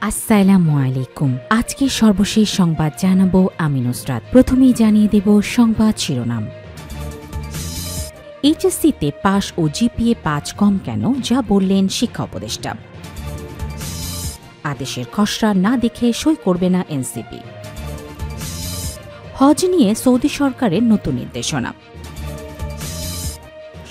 আসসালামু আলাইকুম। আজকে সর্বশেষ সংবাদ জানাবো আমি নুসরাত। প্রথমেই জানিয়ে দেব সংবাদ শিরোনাম। এইচএসসিতে পাস ও জিপিএ 5 কম কেন, যা বললেন শিক্ষা উপদেষ্টা। আদেশের খসড়া না দেখে সই করবে না এনসিপি। হজ নিয়ে সৌদি সরকারের নতুন নির্দেশনা।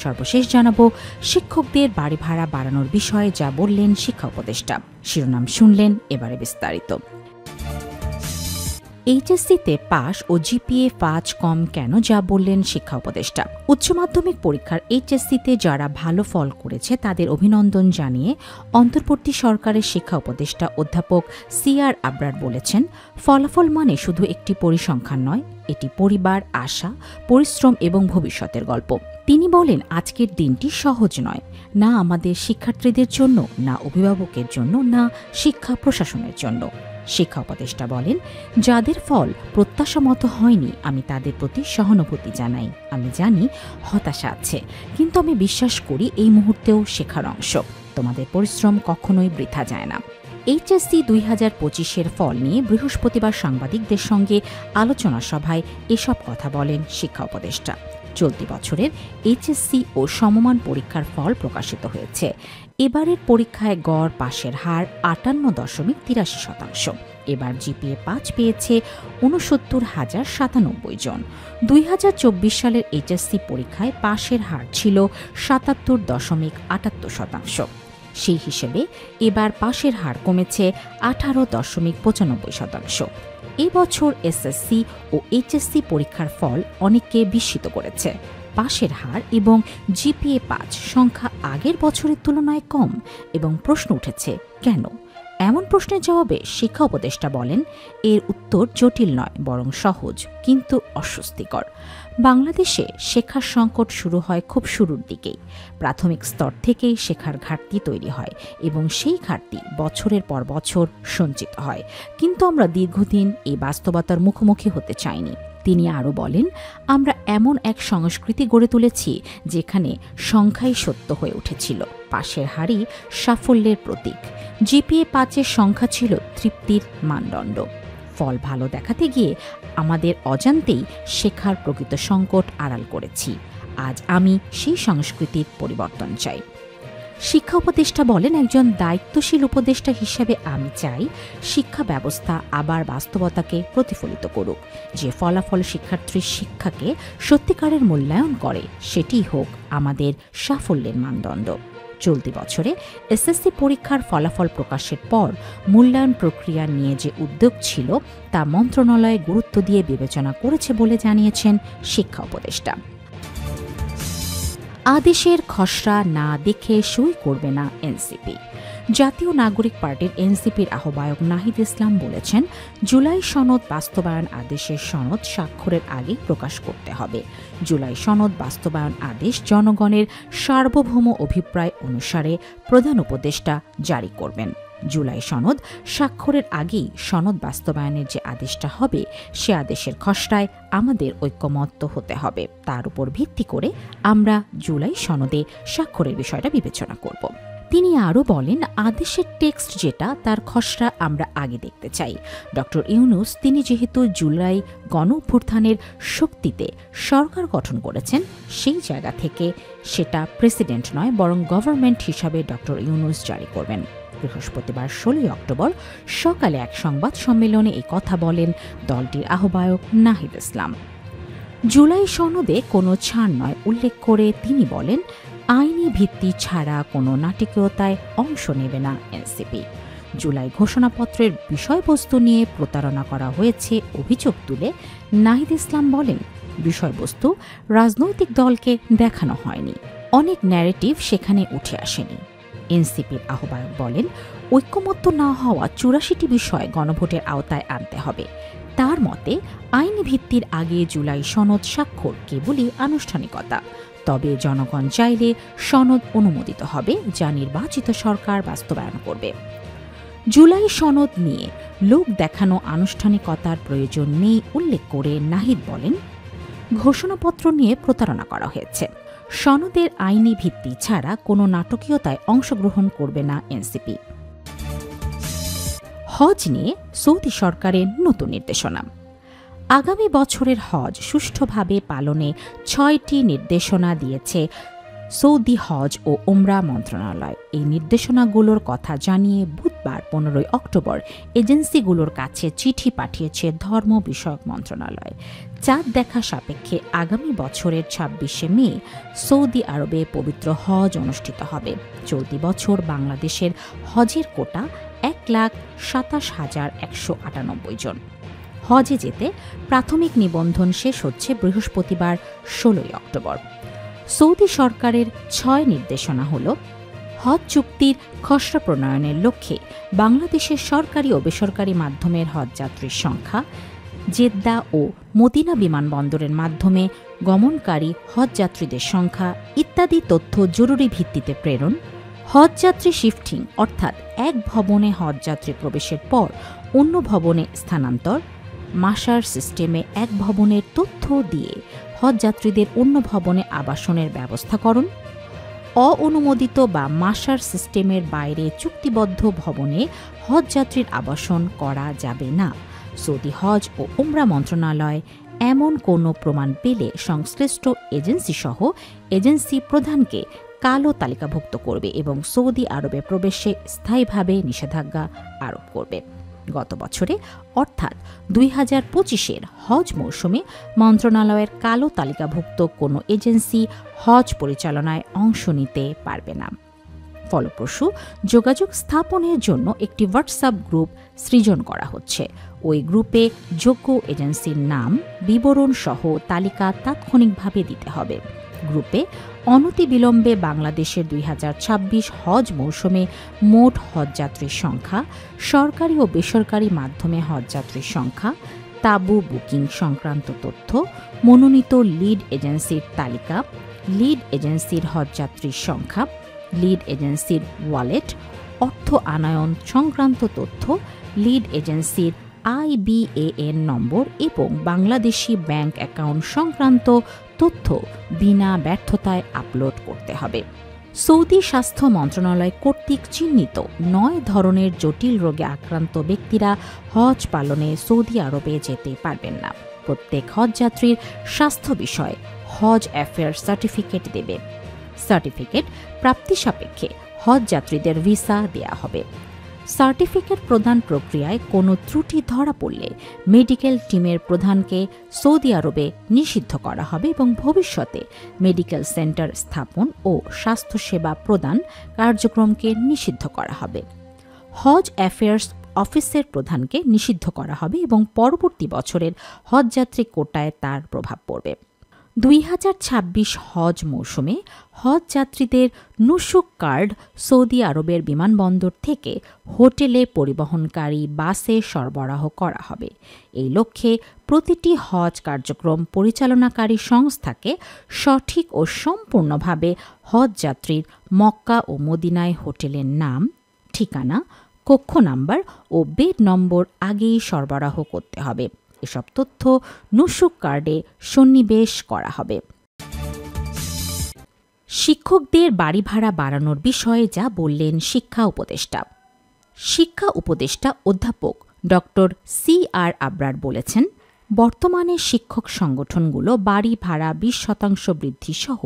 সর্বশেষ জানাবো শিক্ষকদের বাড়ি ভাড়া বাড়ানোর বিষয়ে যা বললেন শিক্ষা উপদেষ্টা। শিরোনাম শুনলেন, এবারে বিস্তারিত। এইচএসসিতে পাস ও জিপিএ 5 কম কেন, যা বললেন শিক্ষা উপদেষ্টা। উচ্চ মাধ্যমিক পরীক্ষার এইচএসসিতে যারা ভালো ফল করেছে তাদের অভিনন্দন জানিয়ে অন্তর্বর্তী সরকারের শিক্ষা উপদেষ্টা অধ্যাপক সিআর আবরার বলেছেন, ফলাফল মানে শুধু একটি পরিসংখ্যান নয়, এটি পরিবার, আশা, পরিশ্রম এবং ভবিষ্যতের গল্প। তিনি বলেন, আজকের দিনটি সহজ নয়, না আমাদের শিক্ষার্থীদের জন্য, না অভিভাবকের জন্য, না শিক্ষা প্রশাসনের জন্য। শিক্ষা উপদেষ্টা বলেন, যাদের ফল প্রত্যাশা মতো হয়নি আমি তাদের প্রতি সহানুভূতি জানাই। আমি জানি হতাশা আছে, কিন্তু আমি বিশ্বাস করি এই মুহূর্তেও শেখার অংশ। তোমাদের পরিশ্রম কখনোই বৃথা যায় না। এইচএসসি 2025-এর ফল নিয়ে বৃহস্পতিবার সাংবাদিকদের সঙ্গে আলোচনা সভায় এসব কথা বলেন শিক্ষা উপদেষ্টা। চলতি বছরের এইচএসসি ও সমমান পরীক্ষার ফল প্রকাশিত হয়েছে। এবারের পরীক্ষায় গড় পাশের হার 58.83%। এবার জিপিএ 5 পেয়েছে 69,097 জন। 2024 সালের এইচএসসি পরীক্ষায় পাশের হার ছিল 77.78%। সেই হিসেবে এবার পাশের হার কমেছে 18.95%। এবছর এসএসসি ও এইচএসসি পরীক্ষার ফল অনেককে বিস্মিত করেছে। পাশের হার এবং জিপিএ 5 সংখ্যা আগের বছরের তুলনায় কম এবং প্রশ্ন উঠেছে কেন। এমন প্রশ্নের জবাবে শিক্ষা উপদেষ্টা বলেন, এর উত্তর জটিল নয়, বরং সহজ কিন্তু অস্বস্তিকর। বাংলাদেশে শেখার সংকট শুরু হয় খুব শুরুর দিকেই। প্রাথমিক স্তর থেকেই শেখার ঘাটতি তৈরি হয় এবং সেই ঘাটতি বছরের পর বছর সঞ্চিত হয়। কিন্তু আমরা দীর্ঘদিন এই বাস্তবতার মুখোমুখি হতে চাইনি। তিনি আরও বলেন, আমরা এমন এক সংস্কৃতি গড়ে তুলেছি যেখানে সংখ্যাই সত্য হয়ে উঠেছিল। পাশের হারই সাফল্যের প্রতীক। জিপিএ 5-এর সংখ্যা ছিল তৃপ্তির মানদণ্ড। ফল ভালো দেখাতে গিয়ে আমাদের অজান্তেই শেখার প্রকৃত সংকট আড়াল করেছি। আজ আমি সেই সংস্কৃতির পরিবর্তন চাই। শিক্ষা উপদেষ্টা বলেন, একজন দায়িত্বশীল উপদেষ্টা হিসেবে আমি চাই শিক্ষা ব্যবস্থা আবার বাস্তবতাকে প্রতিফলিত করুক। যে ফলাফল শিক্ষার্থীর শিক্ষাকে সত্যিকারের মূল্যায়ন করে সেটিই হোক আমাদের সাফল্যের মানদণ্ড। চলতি বছরে এসএসসি পরীক্ষার ফলাফল প্রকাশের পর মূল্যায়ন প্রক্রিয়া নিয়ে যে উদ্যোগ ছিল তা মন্ত্রণালয় গুরুত্ব দিয়ে বিবেচনা করেছে বলে জানিয়েছেন শিক্ষা উপদেষ্টা। আদেশের খসড়া না দেখে সই করবে না এনসিপি। জাতীয় নাগরিক পার্টির এনসিপির আহ্বায়ক নাহিদ ইসলাম বলেছেন, জুলাই সনদ বাস্তবায়ন আদেশের সনদ স্বাক্ষরের আগেই প্রকাশ করতে হবে। জুলাই সনদ বাস্তবায়ন আদেশ জনগণের সার্বভৌম অভিপ্রায় অনুসারে প্রধান উপদেষ্টা জারি করবেন। জুলাই সনদ স্বাক্ষরের আগেই সনদ বাস্তবায়নের যে আদেশটা হবে সে আদেশের খসড়ায় আমাদের ঐক্যমত্য হতে হবে। তার উপর ভিত্তি করে আমরা জুলাই সনদে স্বাক্ষরের বিষয়টা বিবেচনা করব। তিনি আরও বলেন, আদেশের টেক্সট যেটা তার খসড়া আমরা আগে দেখতে চাই। ডক্টর ইউনূস তিনি যেহেতু জুলাই গণ অভ্যুত্থানের শক্তিতে সরকার গঠন করেছেন, সেই জায়গা থেকে সেটা প্রেসিডেন্ট নয় বরং গভর্নমেন্ট হিসাবে ডক্টর ইউনূস জারি করবেন। বৃহস্পতিবার 16 অক্টোবর সকালে এক সংবাদ সম্মেলনে এই কথা বলেন দলটির আহ্বায়ক নাহিদ ইসলাম। জুলাই সনদে কোনো ছাড় নয় উল্লেখ করে তিনি বলেন, আইনি ভিত্তি ছাড়া কোনো নাটকীয়তায় অংশ নেবে না এনসিপি। জুলাই ঘোষণাপত্রের বিষয়বস্তু নিয়ে প্রতারণা করা হয়েছে অভিযোগ তুলে নাহিদ ইসলাম বলেন, বিষয়বস্তু রাজনৈতিক দলকে দেখানো হয়নি, অনেক ন্যারেটিভ সেখানে উঠে আসেনি। এনসিপির আহ্বায়ক বলেন, ঐক্যমত্য না হওয়া 84টি বিষয় গণভোটের আওতায় আনতে হবে। তার মতে আইনি ভিত্তির আগে জুলাই সনদ স্বাক্ষর কেবলই আনুষ্ঠানিকতা। তবে জনগণ চাইলে সনদ অনুমোদিত হবে, যা নির্বাচিত সরকার বাস্তবায়ন করবে। জুলাই সনদ নিয়ে লোক দেখানো আনুষ্ঠানিকতার প্রয়োজন নেই উল্লেখ করে নাহিদ বলেন, ঘোষণাপত্র নিয়ে প্রতারণা করা হয়েছে। সনদের আইনি ভিত্তি ছাড়া কোনো নাটকীয়তায় অংশগ্রহণ করবে না এনসিপি। হজ নিয়ে সৌদি সরকারের নতুন নির্দেশনা। আগামী বছরের হজ সুষ্ঠুভাবে পালনে 6টি নির্দেশনা দিয়েছে সৌদি হজ ও উমরা মন্ত্রণালয়। এই নির্দেশনাগুলোর কথা জানিয়ে বুধবার 15 অক্টোবর এজেন্সিগুলোর কাছে চিঠি পাঠিয়েছে ধর্ম বিষয়ক মন্ত্রণালয়। চাঁদ দেখা সাপেক্ষে আগামী বছরের 26শে মে সৌদি আরবে পবিত্র হজ অনুষ্ঠিত হবে। চলতি বছর বাংলাদেশের হজের কোটা 1,27,198 জন। হজে যেতে প্রাথমিক নিবন্ধন শেষ হচ্ছে বৃহস্পতিবার 16 অক্টোবর। সৌদি সরকারের 6 নির্দেশনা হল: হজ চুক্তির খসড়া প্রণয়নের লক্ষ্যে বাংলাদেশের সরকারি ও বেসরকারি মাধ্যমের হজযাত্রীর সংখ্যা, জেদ্দা ও মদিনা বিমানবন্দরের মাধ্যমে গমনকারী হজযাত্রীদের সংখ্যা ইত্যাদি তথ্য জরুরি ভিত্তিতে প্রেরণ, হজযাত্রী শিফটিং অর্থাৎ এক ভবনে হজযাত্রী প্রবেশের পর অন্য ভবনে স্থানান্তর, মাসার সিস্টেমে এক ভবনের তথ্য দিয়ে হজযাত্রীদের অন্য ভবনে আবাসনের ব্যবস্থাকরণ, অঅনুমোদিত বা মাসার সিস্টেমের বাইরে চুক্তিবদ্ধ ভবনে হজযাত্রীর আবাসন করা যাবে না। সৌদি হজ ও উমরা মন্ত্রণালয় এমন কোনো প্রমাণ পেলে সংশ্লিষ্ট এজেন্সিসহ এজেন্সি প্রধানকে কালো তালিকাভুক্ত করবে এবং সৌদি আরবে প্রবেশে স্থায়ীভাবে নিষেধাজ্ঞা আরোপ করবে। গত বছরে অর্থাৎ 2025-এর হজ মৌসুমে মন্ত্রণালয়ের কালো তালিকাভুক্ত কোনো এজেন্সি হজ পরিচালনায় অংশ নিতে পারবে না। ফলপ্রসূ যোগাযোগ স্থাপনের জন্য একটি হোয়াটসঅ্যাপ গ্রুপ সৃজন করা হচ্ছে। ওই গ্রুপে যোগ্য এজেন্সির নাম, বিবরণ সহ তালিকা তাৎক্ষণিকভাবে দিতে হবে। গ্রুপে অনতিবিলম্বে বাংলাদেশের 2026 হজ মৌসুমে মোট হজযাত্রীর সংখ্যা, সরকারি ও বেসরকারি মাধ্যমে হজযাত্রীর সংখ্যা, তাঁবু বুকিং সংক্রান্ত তথ্য, মনোনীত লিড এজেন্সির তালিকা, লিড এজেন্সির হজযাত্রীর সংখ্যা, লিড এজেন্সির ওয়ালেট, অর্থ আনয়ন সংক্রান্ত তথ্য, লিড এজেন্সির IBAN নম্বর এবং বাংলাদেশি ব্যাংক অ্যাকাউন্ট সংক্রান্ত তথ্য বিনা ব্যর্থতায় আপলোড করতে হবে। সৌদি স্বাস্থ্য মন্ত্রণালয় কর্তৃক চিহ্নিত 9 ধরনের জটিল রোগে আক্রান্ত ব্যক্তিরা হজ পালনে সৌদি আরবে যেতে পারবেন না। প্রত্যেক হজযাত্রীর স্বাস্থ্য বিষয়ে হজ অ্যাফেয়ার্স সার্টিফিকেট দেবে। সার্টিফিকেট প্রাপ্তি সাপেক্ষে হজযাত্রীদের ভিসা দেয়া হবে। সার্টিফিকেট প্রদান প্রক্রিয়ায় কোনো ত্রুটি ধরা পড়লে মেডিকেল টিমের প্রধানকে সৌদি আরবে নিষিদ্ধ করা হবে এবং ভবিষ্যতে মেডিকেল সেন্টার স্থাপন ও স্বাস্থ্যসেবা প্রদান কার্যক্রমকে নিষিদ্ধ করা হবে। হজ অ্যাফেয়ার্স অফিসের প্রধানকে নিষিদ্ধ করা হবে এবং পরবর্তী বছরের হজযাত্রী কোটায় তার প্রভাব পড়বে। 2026 হজ মৌসুমে হজযাত্রীদের নুসুক কার্ড সৌদি আরবের বিমানবন্দর থেকে হোটেলে পরিবহনকারী বাসে সরবরাহ করা হবে। এই লক্ষ্যে প্রতিটি হজ কার্যক্রম পরিচালনাকারী সংস্থাকে সঠিক ও সম্পূর্ণভাবে হজযাত্রীর মক্কা ও মদিনায় হোটেলের নাম, ঠিকানা, কক্ষ নাম্বার ও বেড নম্বর আগেই সরবরাহ করতে হবে। এসব তথ্য নুসুক কার্ডে সন্নিবেশ করা হবে। শিক্ষকদের বাড়ি ভাড়া বাড়ানোর বিষয়ে যা বললেন শিক্ষা উপদেষ্টা। শিক্ষা উপদেষ্টা অধ্যাপক ডক্টর CR আবরার বলেছেন, বর্তমানে শিক্ষক সংগঠনগুলো বাড়ি ভাড়া 20% বৃদ্ধি সহ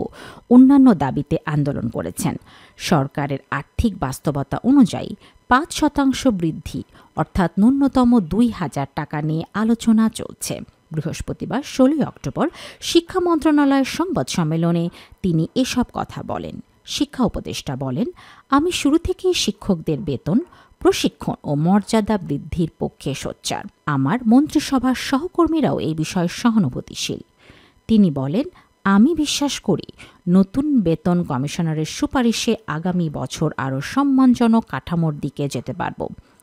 অন্যান্য দাবিতে আন্দোলন করেছেন। সরকারের আর্থিক বাস্তবতা অনুযায়ী 5% বৃদ্ধি অর্থাৎ ন্যূনতম 2,000 টাকা নিয়ে আলোচনা চলছে। বৃহস্পতিবার 16 অক্টোবর শিক্ষা মন্ত্রণালয়ের সংবাদ সম্মেলনে তিনি এসব কথা বলেন। শিক্ষা উপদেষ্টা বলেন, আমি শুরু থেকেই শিক্ষকদের বেতন, প্রশিক্ষণ ও মর্যাদা বৃদ্ধির পক্ষে সোচ্চার। আমার মন্ত্রিসভার সহকর্মীরাও এই বিষয়ে সহানুভূতিশীল। তিনি বলেন, আমি বিশ্বাস করি নতুন বেতন কমিশনারের সুপারিশে আগামী বছর আরও সম্মানজনক কাঠামোর দিকে যেতে পারব।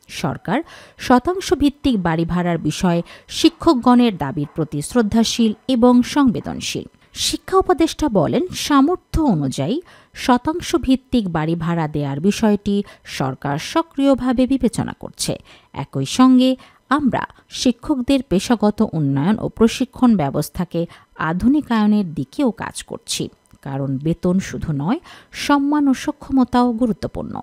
সরকার শতাংশভিত্তিক বাড়ি ভাড়ার বিষয়ে শিক্ষকগণের দাবির প্রতি শ্রদ্ধাশীল এবং সংবেদনশীল। শিক্ষা উপদেষ্টা বলেন, সামর্থ্য অনুযায়ী শতাংশভিত্তিক বাড়ি ভাড়া দেওয়ার বিষয়টি সরকার সক্রিয়ভাবে বিবেচনা করছে। একই সঙ্গে আমরা শিক্ষকদের পেশাগত উন্নয়ন ও প্রশিক্ষণ ব্যবস্থাকে আধুনিকায়নের দিকেও কাজ করছি, কারণ বেতন শুধু নয়, সম্মান ও সক্ষমতাও গুরুত্বপূর্ণ।